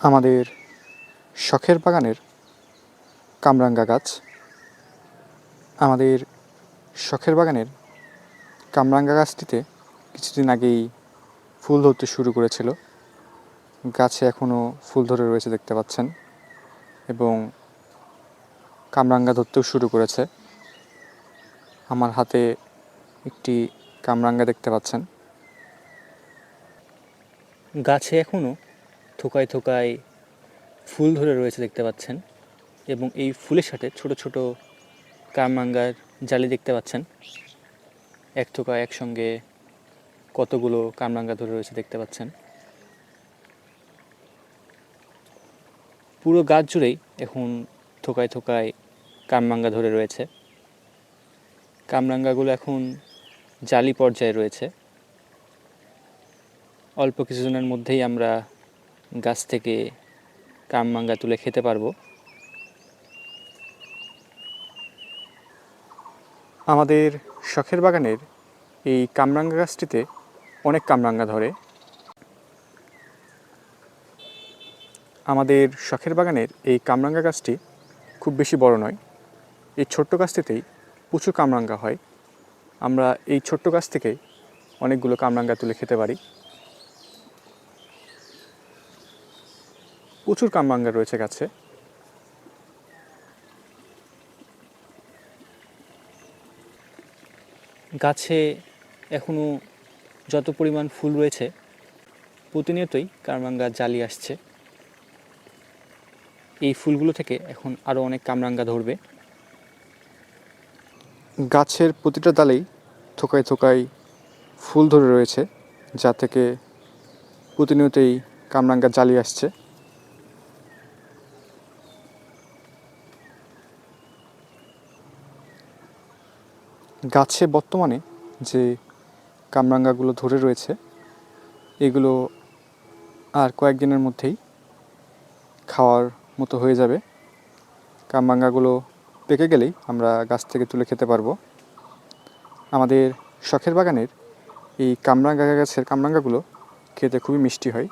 আমাদের শখের বাগানের কামরাঙ্গা গাছ। আমাদের শখের বাগানের কামরাঙ্গা গাছটিতে কিছুদিন আগেই ফুল ধরতে শুরু করেছিল। গাছে এখনও ফুল ধরে রয়েছে দেখতে পাচ্ছেন, এবং কামরাঙ্গা ধরতেও শুরু করেছে। আমার হাতে একটি কামরাঙ্গা দেখতে পাচ্ছেন। গাছে এখনও থোকায় থোকায় ফুল ধরে রয়েছে দেখতে পাচ্ছেন, এবং এই ফুলের সাথে ছোট ছোট কামরাঙ্গার জালি দেখতে পাচ্ছেন। এক থোকা একসঙ্গে কতগুলো কামরাঙ্গা ধরে রয়েছে দেখতে পাচ্ছেন। পুরো গাছ জুড়েই এখন থোকায় থোকায় কামরাঙ্গা ধরে রয়েছে। কামরাঙ্গাগুলো এখন জালি পর্যায়ে রয়েছে। অল্প কিছুদিনের মধ্যেই আমরা গাছ থেকে কামরাঙ্গা তুলে খেতে পারবো। আমাদের শখের বাগানের এই কামরাঙ্গা গাছটিতে অনেক কামরাঙ্গা ধরে। আমাদের শখের বাগানের এই কামরাঙ্গা গাছটি খুব বেশি বড় নয়। এই ছোট্ট গাছটিতেই প্রচুর কামরাঙ্গা হয়। আমরা এই ছোট্ট গাছ থেকেই অনেকগুলো কামরাঙ্গা তুলে খেতে পারি। প্রচুর কামরাঙ্গা রয়েছে গাছে। গাছে এখনও যত পরিমাণ ফুল রয়েছে, প্রতিনিয়তই কামরাঙ্গা জালি আসছে। এই ফুলগুলো থেকে এখন আরও অনেক কামরাঙ্গা ধরবে। গাছের প্রতিটা ডালেই থোকায় থোকায় ফুল ধরে রয়েছে, যা থেকে প্রতিনিয়তই কামরাঙ্গা জালি আসছে। গাছে বর্তমানে যে কামরাঙ্গাগুলো ধরে রয়েছে, এগুলো আর কয়েকদিনের মধ্যেই খাওয়ার মতো হয়ে যাবে। কামরাঙ্গাগুলো পেকে গেলেই আমরা গাছ থেকে তুলে খেতে পারবো। আমাদের শখের বাগানের এই কামরাঙ্গা গাছের কামরাঙ্গাগুলো খেতে খুবই মিষ্টি হয়।